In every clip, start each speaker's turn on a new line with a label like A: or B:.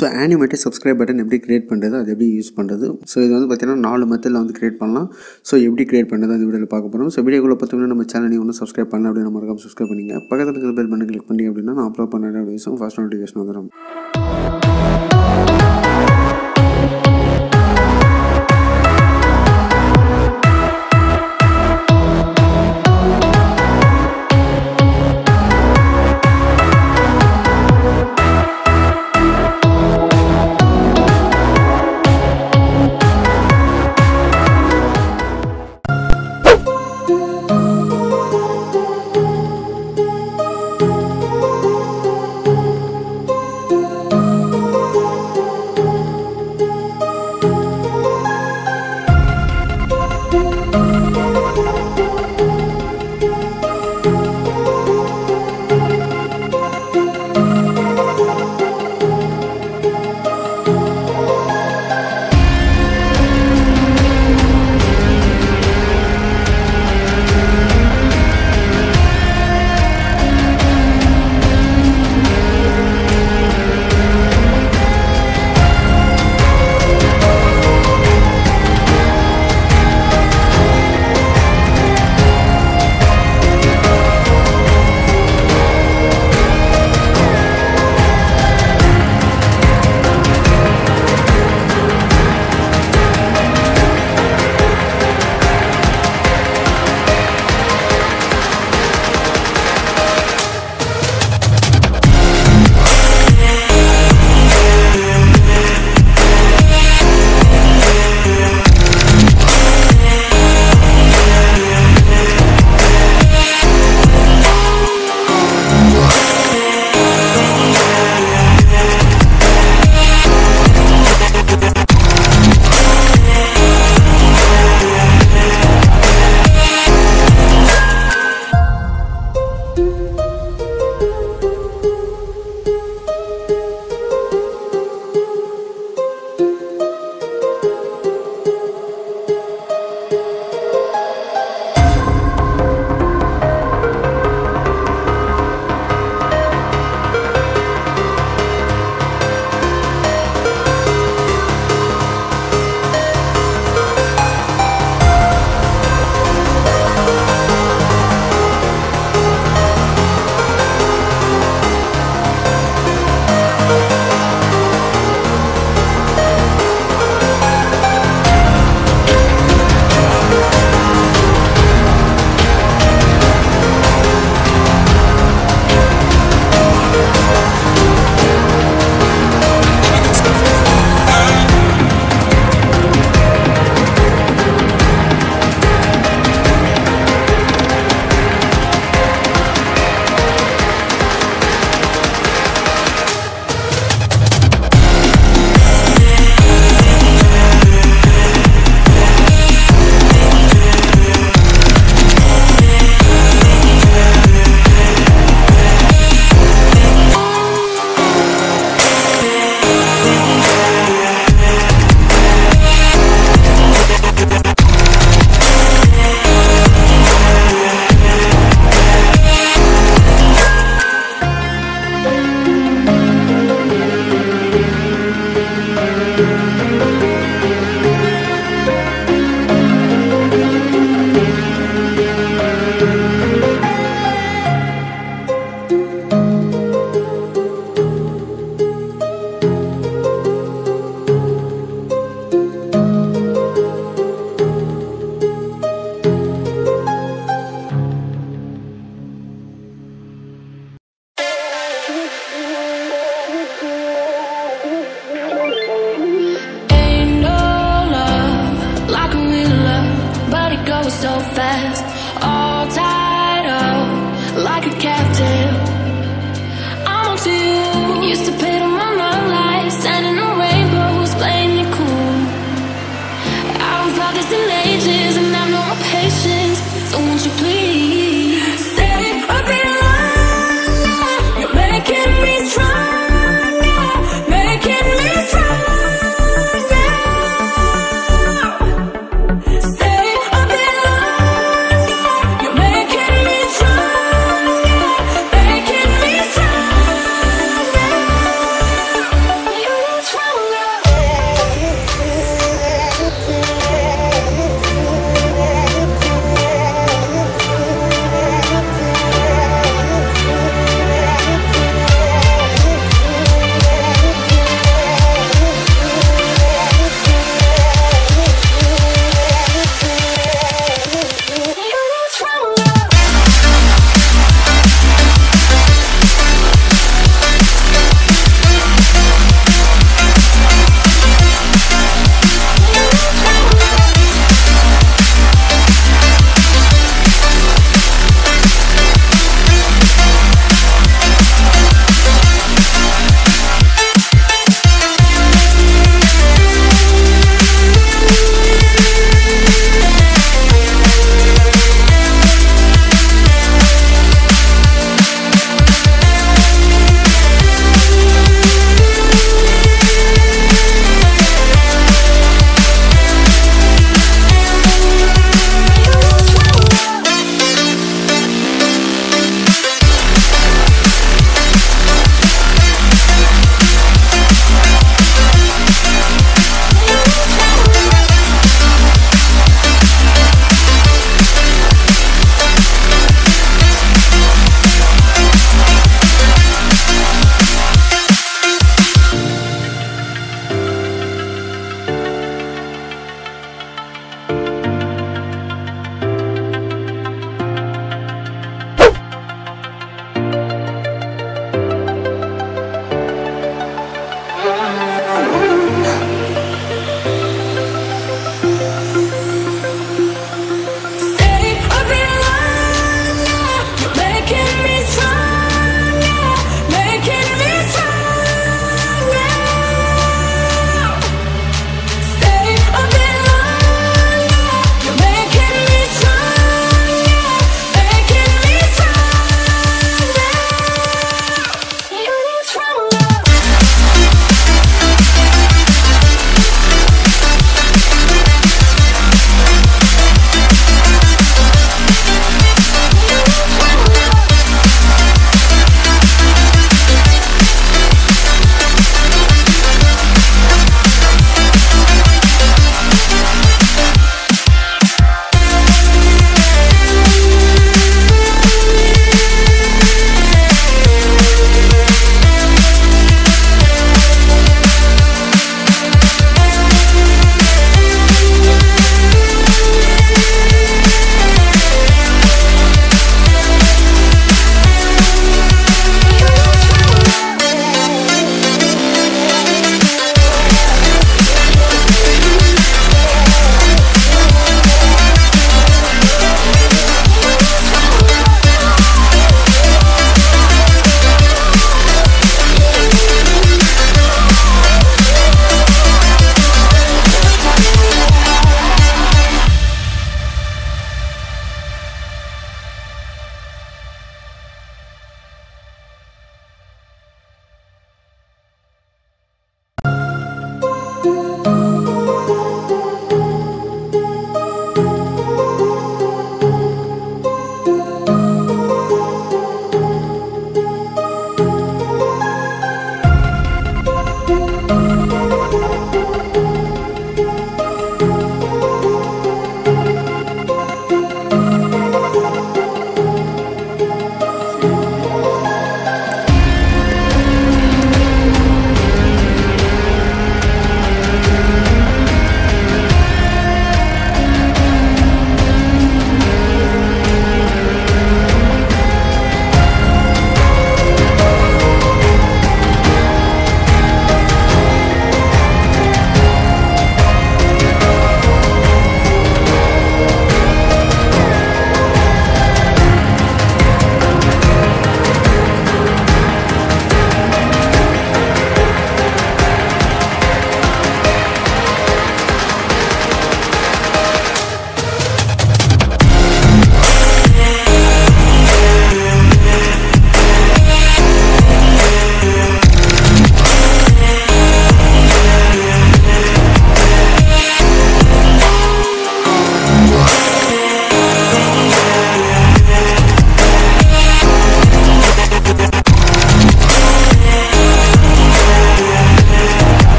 A: So animated subscribe button எப்படி create பண்ணுறது, அது எப்படி யூஸ் பண்ணுறது. ஸோ இது வந்து பார்த்தீங்கன்னா 4 மெத்தடில் வந்து கிரியேட் பண்ணலாம். ஸோ எப்படி கிரியேட் பண்ணுறது அந்த வீடியோவில் பார்க்க போகிறோம். ஸோ வீடியோக்குள்ளே பார்த்தீங்கன்னா நம்ம சேனல் நீங்கள் ஒன்றும் சப்ஸ்கிரைப் பண்ணல அப்படின்னு மறக்காம சப்ஸ்கிரைப் பண்ணிங்க. பக்கத்தில் இருக்கிற பெல் பட்டன் கிளிக் பண்ணி அப்படின்னா நான் அப்லோட் பண்ண வீடியோஸும் ஃபர்ஸ்ட் நோட்டிஃபிகேஷன் வந்துடும்.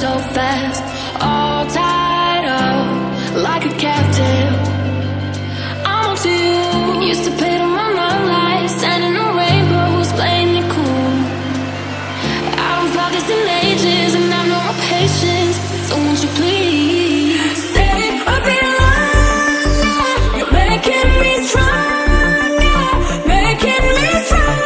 B: so fast, all tied up like a captive. I'm on to you. Used to pay to my love life, standing on rainbows, playing it cool. I haven't felt this in ages, and I know my patience. So won't you please stay a bit longer? You're making me stronger, making me stronger.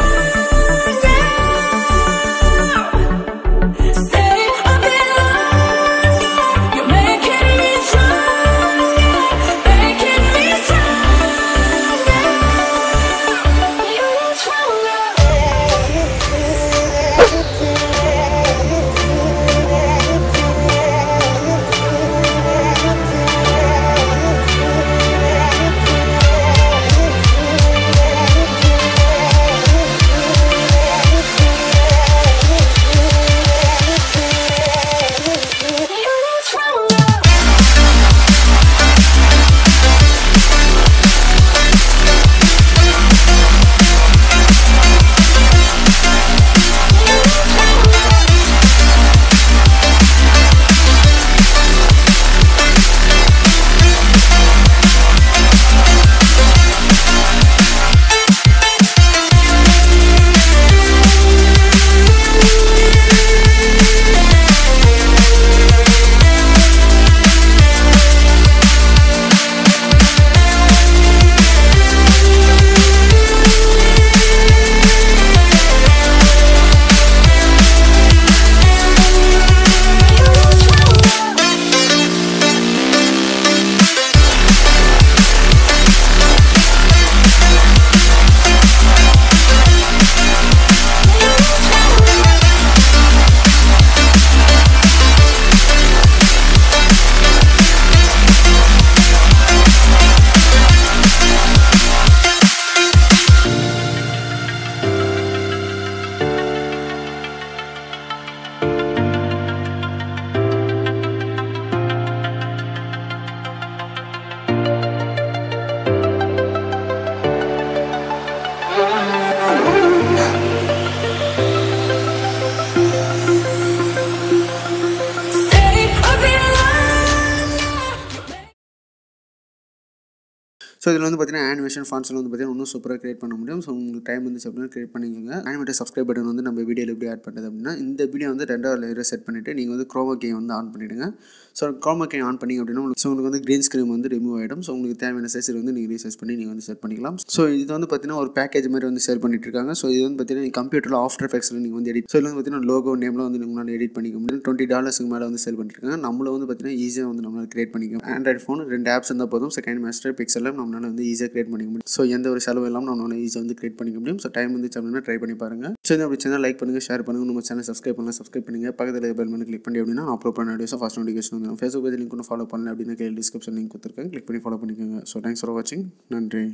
A: So இதில் வந்து பார்த்தீங்கன்னா animation ஃபான்ஸில் வந்து பார்த்தீங்கன்னா இன்னும் சூப்பராக create பண்ண முடியும். So உங்களுக்கு டைம் வந்து அப்படின்னா கிரியேட் பண்ணிக்கோங்க. அனிமேட்டட் சப்ஸ்கிரைப் பட்டன் வந்து நம்ம வீடியோவில் எப்படி ஆட் பண்ணுறது அப்படின்னா, இந்த வீடியோ வந்து 2வது லேயரை செட் பண்ணிவிட்டு நீங்கள் வந்து குரோமா கே வந்து ஆன் பண்ணிவிடுங்க. ஸோ குரோமா கே ஆன் பண்ணிங்க அப்படின்னா உங்களுக்கு வந்து க்ரீன் ஸ்க்ரீன் வந்து ரிமூவ் ஆகிடும். ஸோ உங்களுக்கு தேவையான சைஸ் வந்து நீங்கள் ரீசைஸ் பண்ணி நீங்கள் வந்து செட் பண்ணிக்கலாம். ஸோ இது வந்து பார்த்தீங்கன்னா ஒரு பேக்கேஜ் மாதிரி வந்து சேல் பண்ணிட்டு இருக்காங்க. ஸோ இது வந்து பார்த்தீங்கன்னா நீங்கள் கம்ப்யூட்டரில் ஆஃப்டர் எஃபெக்ட்ஸில் நீங்கள் வந்து எடிட், ஸோ இதில் வந்து பார்த்தீங்கன்னா லோகோ நேம்லாம் வந்து உங்களால் எடிட் பண்ணிக்க முடியும். $20 மேலே வந்து சேல் பண்ணிட்டுருக்காங்க. நம்மள வந்து பார்த்தீங்கன்னா ஈஸியாக வந்து நம்மளால் கிரியேட் பண்ணிக்கலாம். ஆண்ட்ராய்ட் ஃபோன் 2 ஆப்ஸ் இருந்தால் போதும். ஸோ Kinemaster, PixelLab நம்மளால் வந்து ஈஸியாக கிரியேட் பண்ணிக்க முடியும். ஸோ எந்த ஒரு செலவு இல்லாமல் நம்மளால் ஈஸியாக வந்து கிரியேட் பண்ணிக்க முடியும். ஸோ டைம் வந்து அப்படின்னா ட்ரை பண்ணி பாருங்கள். ஸோ இந்த அப்படி சேனல் லைக் பண்ணுங்கள், ஷேர் பண்ணுங்கள். நம்ம சேனல் சப்ஸ்கிரைப் பண்ணுங்கள். பக்கத்தில் பெல் பண்ணி கிளிக் பண்ணி அப்படின்னா அப்லோட் பண்ண வீடியோஸை ஃபஸ்ட் நோட்டிஃபிகேஷன் வந்து ஃபேஸ்புக் பேஜ் லிங்க் ஒன்று ஃபாலோ பண்ணல அப்படின்னா டிஸ்கிரிப்ஷன் லிங்க் கொடுத்துருக்கேன். கிளிக் பண்ணி ஃபாலோ பண்ணிக்கோங்க. ஸோ தேங்க்ஸ் ஃபார் வாட்சிங். நன்றி.